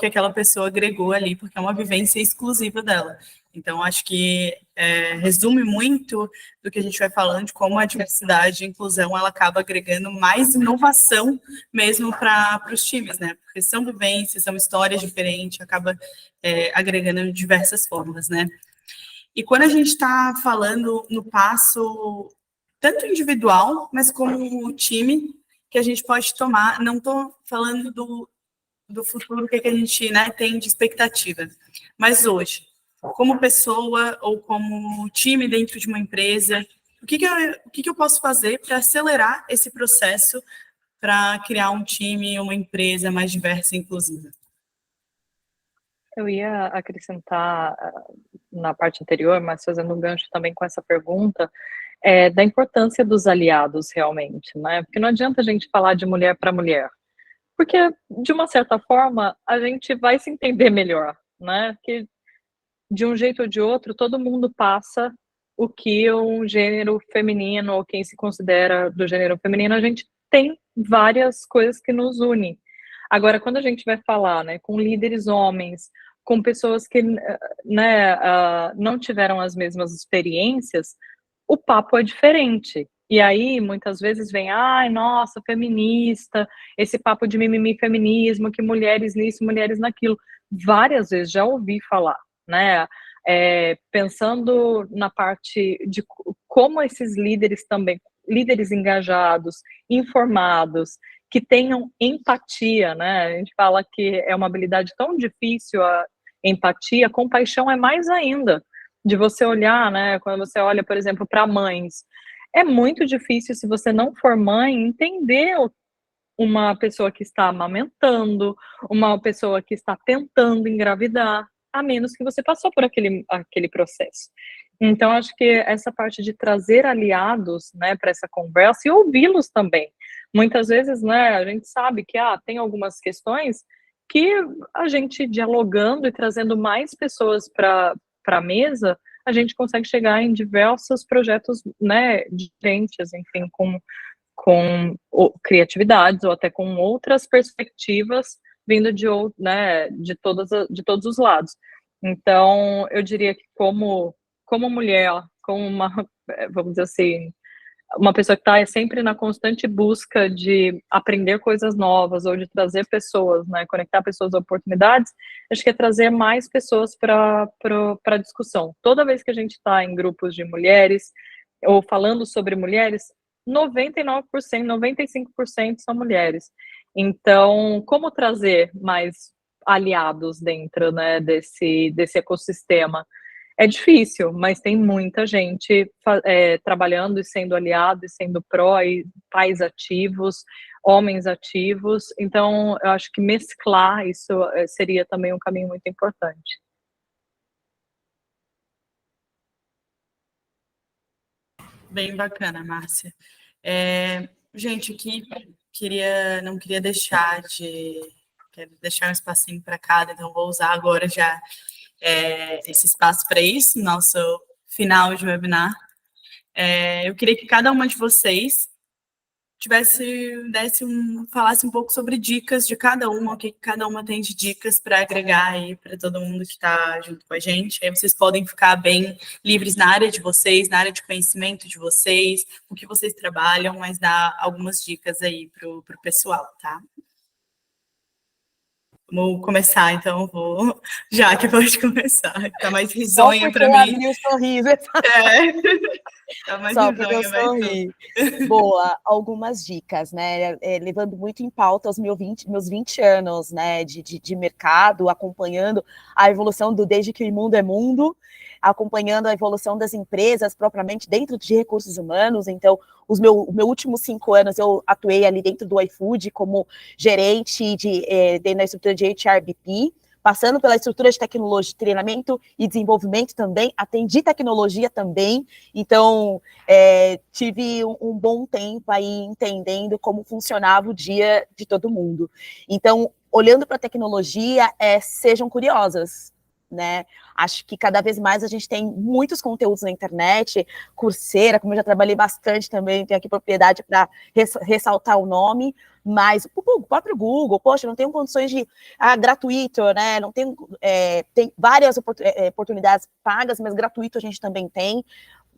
aquela pessoa agregou ali, porque é uma vivência exclusiva dela. Então, acho que resume muito do que a gente vai falando, de como a diversidade e a inclusão ela acaba agregando mais inovação mesmo para os times, né? Porque são vivências, são histórias diferentes, acaba agregando de diversas formas, né? E quando a gente está falando no passo, tanto individual, mas como time, que a gente pode tomar, não estou falando do futuro, o que a gente tem de expectativa, mas hoje, como pessoa ou como time dentro de uma empresa, o que eu posso fazer para acelerar esse processo para criar um time, uma empresa mais diversa e inclusiva? Eu ia acrescentar na parte anterior, mas fazendo um gancho também com essa pergunta, da importância dos aliados realmente, né? Porque não adianta a gente falar de mulher para mulher, porque de uma certa forma a gente vai se entender melhor, né? Que de um jeito ou de outro todo mundo passa o que um gênero feminino ou quem se considera do gênero feminino, a gente tem várias coisas que nos unem. Agora, quando a gente vai falar, né, com líderes homens, com pessoas que, né, não tiveram as mesmas experiências, o papo é diferente. E aí, muitas vezes vem, ai, nossa, feminista, esse papo de mimimi feminismo, que mulheres nisso, mulheres naquilo. Várias vezes já ouvi falar, né? Pensando na parte de como esses líderes também, líderes engajados, informados, que tenham empatia, né? A gente fala que é uma habilidade tão difícil a empatia, compaixão é mais ainda, de você olhar, né? Quando você olha, por exemplo, para mães, é muito difícil, se você não for mãe, entender uma pessoa que está amamentando, uma pessoa que está tentando engravidar, a menos que você passou por aquele processo. Então, acho que essa parte de trazer aliados, né, para essa conversa e ouvi-los também. Muitas vezes, né, a gente sabe que tem algumas questões que a gente dialogando e trazendo mais pessoas para a mesa, a gente consegue chegar em diversos projetos, né, diferentes, enfim, com criatividades ou até com outras perspectivas vindo né, de todos os lados. Então, eu diria que como mulher, como uma, vamos dizer assim, uma pessoa que está sempre na constante busca de aprender coisas novas ou de trazer pessoas, né, conectar pessoas a oportunidades, acho que é trazer mais pessoas para a discussão. Toda vez que a gente está em grupos de mulheres ou falando sobre mulheres, 99%, 95% são mulheres. Então, como trazer mais aliados dentro, né, desse ecossistema? É difícil, mas tem muita gente trabalhando e sendo aliado e sendo pró, e pais ativos, homens ativos. Então, eu acho que mesclar isso seria também um caminho muito importante. Bem bacana, Márcia. Gente, aqui não queria quero deixar um espacinho para cada, então vou usar agora já esse espaço para isso, nosso final de webinar. Eu queria que cada uma de vocês falasse um pouco sobre dicas de cada uma, o que cada uma tem de dicas para agregar aí para todo mundo que está junto com a gente. Aí vocês podem ficar bem livres na área de vocês, na área de conhecimento de vocês, o que vocês trabalham, mas dar algumas dicas aí para o pessoal, tá? Vamos começar, então já que pode começar. Tá mais risonha para mim. Abri o sorriso. Tá mais Só porque eu risonha, vai sorri. Boa, algumas dicas, né? Levando muito em pauta os meus 20 anos, né, de mercado, acompanhando a evolução desde que o mundo é mundo, acompanhando a evolução das empresas propriamente dentro de recursos humanos. Então, os meus últimos 5 anos eu atuei ali dentro do iFood como gerente dentro da estrutura de HRBP, passando pela estrutura de tecnologia, treinamento e desenvolvimento também, atendi tecnologia também, então tive um bom tempo aí entendendo como funcionava o dia de todo mundo. Então, olhando para a tecnologia, sejam curiosas, né? Acho que cada vez mais a gente tem muitos conteúdos na internet, Coursera, como eu já trabalhei bastante também, tenho aqui propriedade para ressaltar o nome, mas o próprio Google, poxa, não tenho condições de gratuito, né? Não tem, tem várias oportunidades pagas, mas gratuito a gente também tem.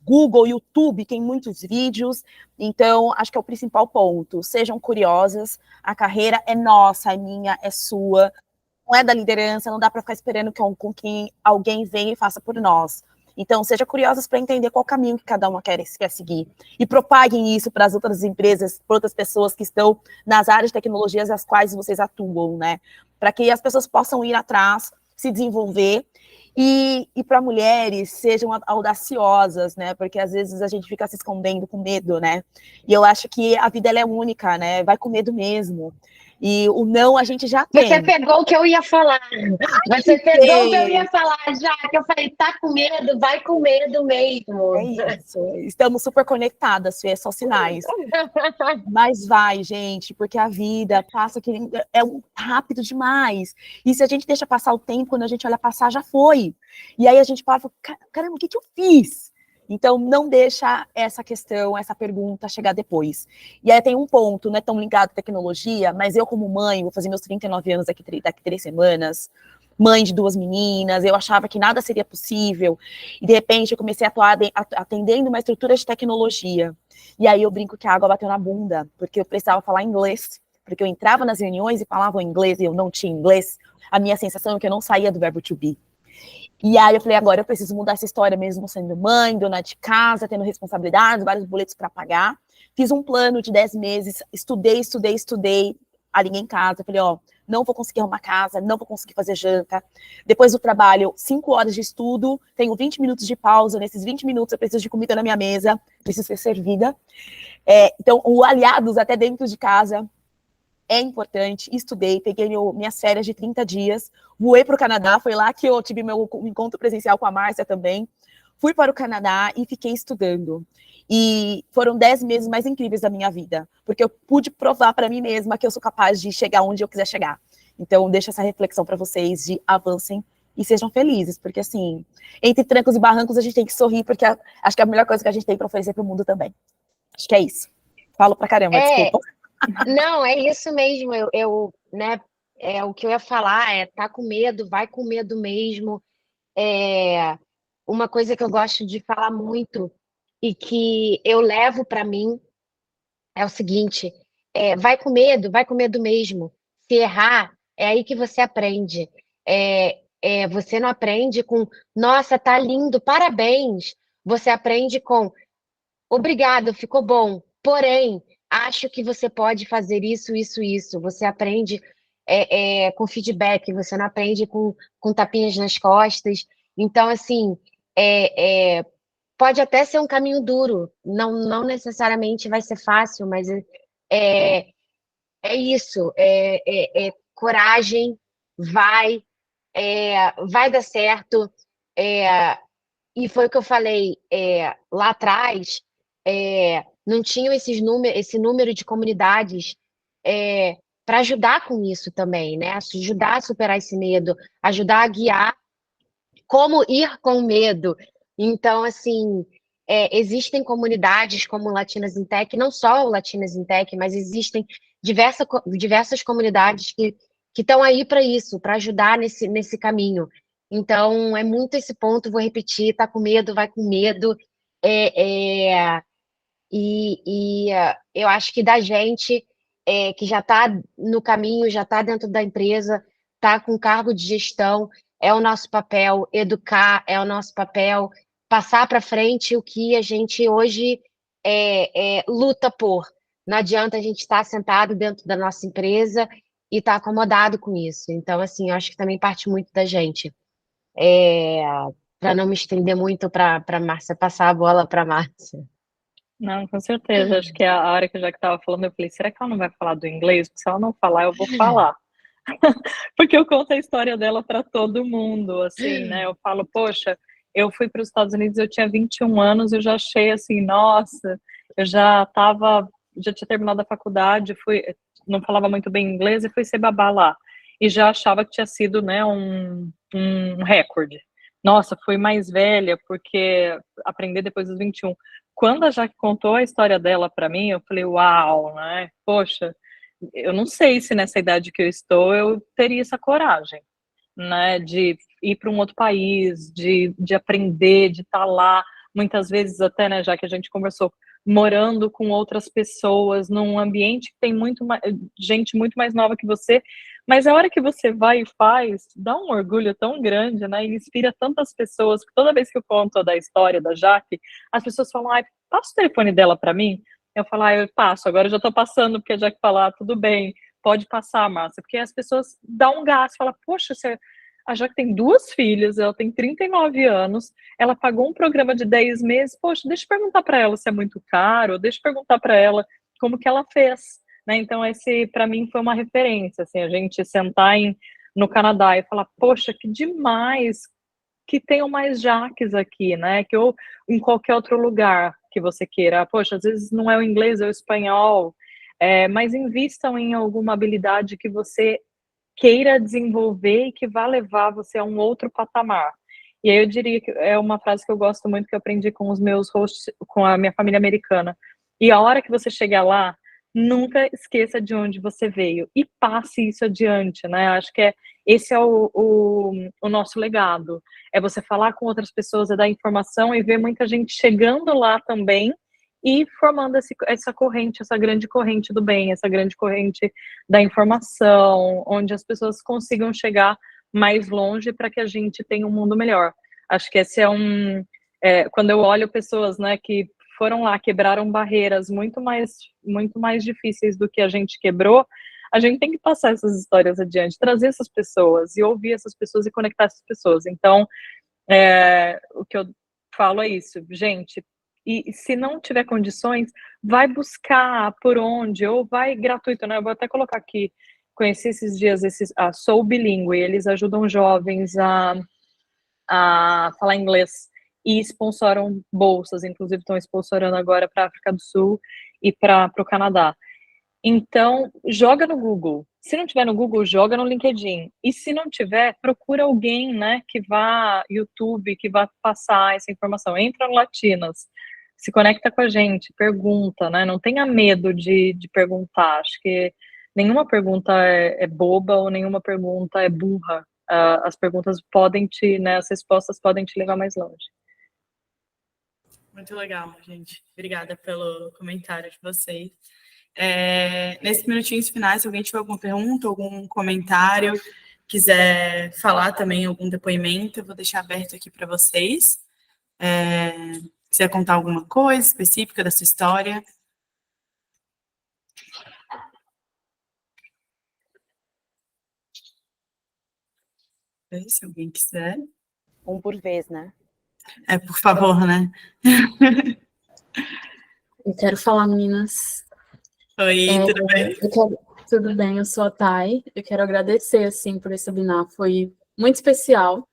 Google, YouTube, tem muitos vídeos, então acho que é o principal ponto. Sejam curiosas, a carreira é nossa, é minha, é sua, não é da liderança, não dá para ficar esperando que alguém venha e faça por nós. Então, sejam curiosas para entender qual caminho que cada uma quer seguir. E propaguem isso para as outras empresas, para outras pessoas que estão nas áreas de tecnologias as quais vocês atuam, né? Para que as pessoas possam ir atrás, se desenvolver. E para mulheres, sejam audaciosas, né? Porque às vezes a gente fica se escondendo com medo, né? E eu acho que a vida ela é única, né? Vai com medo mesmo. E o não a gente já tem. Você pegou o que eu ia falar. Você pegou o que eu ia falar já, que eu falei, tá com medo, vai com medo mesmo. É isso. Estamos super conectadas, Fê, é só sinais. Mas vai, gente, porque a vida passa que rápido demais. E se a gente deixa passar o tempo, quando a gente olha passar, já foi. E aí a gente fala, caramba, o que eu fiz? Então, não deixa essa questão, essa pergunta chegar depois. E aí tem um ponto, não é tão ligado à tecnologia, mas eu como mãe, vou fazer meus 39 anos daqui 3 semanas, mãe de 2 meninas, eu achava que nada seria possível, e de repente eu comecei a atuar atendendo uma estrutura de tecnologia. E aí eu brinco que a água bateu na bunda, porque eu precisava falar inglês, porque eu entrava nas reuniões e falava inglês e eu não tinha inglês, a minha sensação é que eu não saía do verbo to be. E aí eu falei, agora eu preciso mudar essa história mesmo sendo mãe, dona de casa, tendo responsabilidades, vários boletos para pagar. Fiz um plano de 10 meses, estudei, alinhei em casa, falei, não vou conseguir arrumar casa, não vou conseguir fazer janta. Depois do trabalho, 5 horas de estudo, tenho 20 minutos de pausa, nesses 20 minutos eu preciso de comida na minha mesa, preciso ser servida. Então, o aliados até dentro de casa é importante, estudei, peguei minhas férias de 30 dias, voei para o Canadá, foi lá que eu tive meu encontro presencial com a Márcia também, fui para o Canadá e fiquei estudando. E foram 10 meses mais incríveis da minha vida, porque eu pude provar para mim mesma que eu sou capaz de chegar onde eu quiser chegar. Então, deixo essa reflexão para vocês de avancem e sejam felizes, porque assim, entre trancos e barrancos a gente tem que sorrir, porque acho que é a melhor coisa que a gente tem para oferecer para o mundo também. Acho que é isso. Falo pra caramba, desculpa. Não, é isso mesmo. Né, o que eu ia falar tá com medo, vai com medo mesmo. Uma coisa que eu gosto de falar muito e que eu levo para mim é o seguinte: vai com medo mesmo. Se errar, é aí que você aprende. Você não aprende com, nossa, tá lindo, parabéns. Você aprende com, obrigado, ficou bom. Porém, acho que você pode fazer isso, isso, isso. Você aprende com feedback, você não aprende com tapinhas nas costas. Então, assim, pode até ser um caminho duro, não necessariamente vai ser fácil, mas é isso, coragem, vai dar certo. E foi o que eu falei lá atrás, não tinham esse número de comunidades para ajudar com isso também, né? Ajudar a superar esse medo, ajudar a guiar como ir com medo. Então, assim, existem comunidades como Latinas em Tech, não só o Latinas em Tech, mas existem diversas comunidades que estão aí para isso, para ajudar nesse caminho. Então, é muito esse ponto, vou repetir, tá com medo, vai com medo. Eu acho que da gente que já está no caminho, já está dentro da empresa, está com cargo de gestão, é o nosso papel educar, é o nosso papel passar para frente o que a gente hoje luta por. Não adianta a gente estar sentado dentro da nossa empresa e estar acomodado com isso. Então, assim, eu acho que também parte muito da gente. Para não me estender muito para Márcia, passar a bola para Márcia. Não, com certeza. Acho que a hora que eu já estava falando, eu falei, será que ela não vai falar do inglês? Porque se ela não falar, eu vou falar. Porque eu conto a história dela para todo mundo, assim, né? Eu falo, poxa, eu fui para os Estados Unidos, eu tinha 21 anos, eu já achei assim, nossa, eu já tinha terminado a faculdade, não falava muito bem inglês e fui ser babá lá. E já achava que tinha sido, né, um recorde. Nossa, fui mais velha, porque aprender depois dos 21. Quando a Jaque contou a história dela para mim, eu falei, uau, né? Poxa, eu não sei se nessa idade que eu estou eu teria essa coragem, né? De ir para um outro país, de aprender, de estar lá, muitas vezes até, né, já que a gente conversou, morando com outras pessoas, num ambiente que tem gente muito mais nova que você, mas a hora que você vai e faz, dá um orgulho tão grande, né? E inspira tantas pessoas. Toda vez que eu conto da história da Jaque, as pessoas falam, passa o telefone dela para mim. Eu falo, eu passo, agora eu já estou passando, porque a Jaque fala, tudo bem, pode passar, Márcia. Porque as pessoas dão um gás, falam, poxa, a Jaque tem 2 filhas, ela tem 39 anos, ela pagou um programa de 10 meses, poxa, deixa eu perguntar para ela se é muito caro, deixa eu perguntar para ela como que ela fez. Né? Então, esse, para mim, foi uma referência, assim, a gente sentar no Canadá e falar, poxa, que demais que tenham mais Jaques aqui, né? Que ou em qualquer outro lugar que você queira. Poxa, às vezes não é o inglês, é o espanhol, mas invistam em alguma habilidade que você queira desenvolver e que vá levar você a um outro patamar. E aí eu diria que é uma frase que eu gosto muito, que eu aprendi com os meus hosts, com a minha família americana. E a hora que você chegar lá, nunca esqueça de onde você veio e passe isso adiante, né? Acho que esse é o nosso legado. É você falar com outras pessoas, é dar informação e ver muita gente chegando lá também e formando essa corrente, essa grande corrente do bem, essa grande corrente da informação, onde as pessoas consigam chegar mais longe para que a gente tenha um mundo melhor. Acho que esse quando eu olho pessoas, né, que foram lá, quebraram barreiras muito mais difíceis do que a gente quebrou, a gente tem que passar essas histórias adiante, trazer essas pessoas e ouvir essas pessoas e conectar essas pessoas. Então, o que eu falo é isso, gente, e se não tiver condições, vai buscar por onde, ou vai gratuito, né? Eu vou até colocar aqui, conheci esses dias a Sou Bilíngue, eles ajudam jovens a falar inglês e sponsoram bolsas, inclusive estão sponsorando agora para a África do Sul e para o Canadá. Então, joga no Google. Se não tiver no Google, joga no LinkedIn. E se não tiver, procura alguém, né, que vá YouTube, que vá passar essa informação. Entra no Latinas, se conecta com a gente, pergunta, né? Não tenha medo de perguntar. Acho que nenhuma pergunta é boba ou nenhuma pergunta é burra. As perguntas né, as respostas podem te levar mais longe. Muito legal, gente. Obrigada pelo comentário de vocês. Nesses minutinhos finais, se alguém tiver alguma pergunta, algum comentário, quiser falar também algum depoimento, eu vou deixar aberto aqui para vocês. Quiser contar alguma coisa específica da sua história. Se alguém quiser. Um por vez, né? Por favor, né? Eu quero falar, meninas. Oi, tudo bem? Tudo bem, eu sou a Thay. Eu quero agradecer, assim, por esse webinar. Foi muito especial.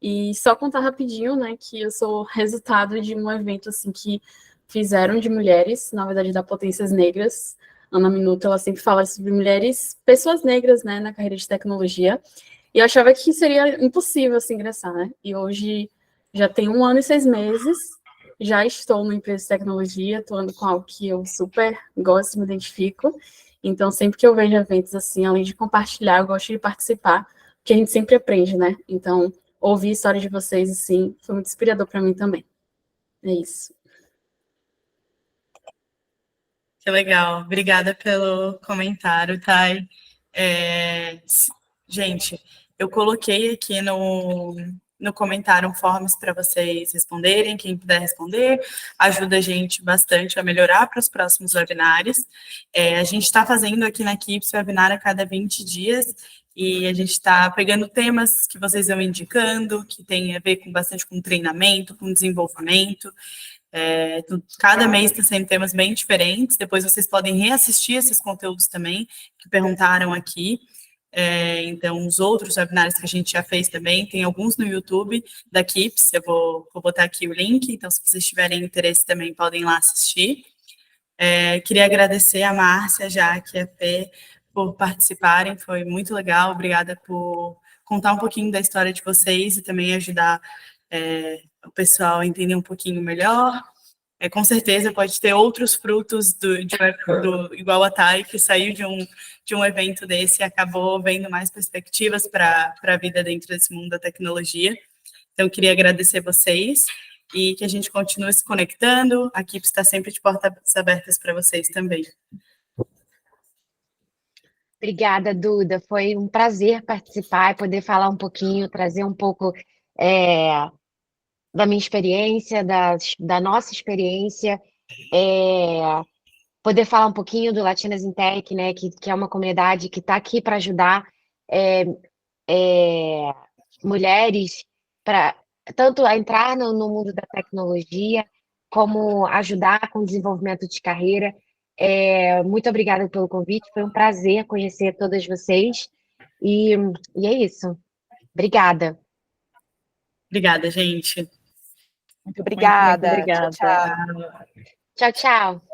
E só contar rapidinho, né, que eu sou resultado de um evento, assim, que fizeram de mulheres, na verdade, da Potências Negras. Ana Minuto, ela sempre fala sobre mulheres, pessoas negras, né, na carreira de tecnologia. E eu achava que seria impossível, assim, ingressar, né? E hoje já tem 1 ano e 6 meses. já estou numa empresa de tecnologia, atuando com algo que eu super gosto e me identifico. Então, sempre que eu vejo eventos assim, além de compartilhar, eu gosto de participar, porque a gente sempre aprende, né? Então, ouvir a história de vocês, assim, foi muito inspirador para mim também. É isso. Que legal. Obrigada pelo comentário, Thay. Gente, eu coloquei aqui no comentário formas para vocês responderem, quem puder responder, ajuda a gente bastante a melhorar para os próximos webinários. A gente está fazendo aqui na Keeps webinar a cada 20 dias, e a gente está pegando temas que vocês vão indicando, que tem a ver bastante com treinamento, com desenvolvimento. Cada mês está sendo temas bem diferentes. Depois vocês podem reassistir esses conteúdos também, que perguntaram aqui. Então, os outros webinários que a gente já fez também, tem alguns no YouTube da Keeps, eu vou botar aqui o link, então se vocês tiverem interesse também podem ir lá assistir. Queria agradecer a Márcia, a Jaque e a Fê por participarem, foi muito legal, obrigada por contar um pouquinho da história de vocês e também ajudar o pessoal a entender um pouquinho melhor. Com certeza pode ter outros frutos do igual a Thay, que saiu de um evento desse e acabou vendo mais perspectivas para a vida dentro desse mundo da tecnologia. Então, eu queria agradecer vocês e que a gente continue se conectando. A Keeps está sempre de portas abertas para vocês também. Obrigada, Duda. Foi um prazer participar e poder falar um pouquinho, trazer um pouco da minha experiência, da nossa experiência, poder falar um pouquinho do Latinas in Tech, né, que é uma comunidade que está aqui para ajudar mulheres tanto a entrar no mundo da tecnologia, como ajudar com o desenvolvimento de carreira. Muito obrigada pelo convite, foi um prazer conhecer todas vocês, e é isso. Obrigada. Obrigada, gente. Muito obrigada. Muito obrigada. Tchau, tchau. Tchau, tchau.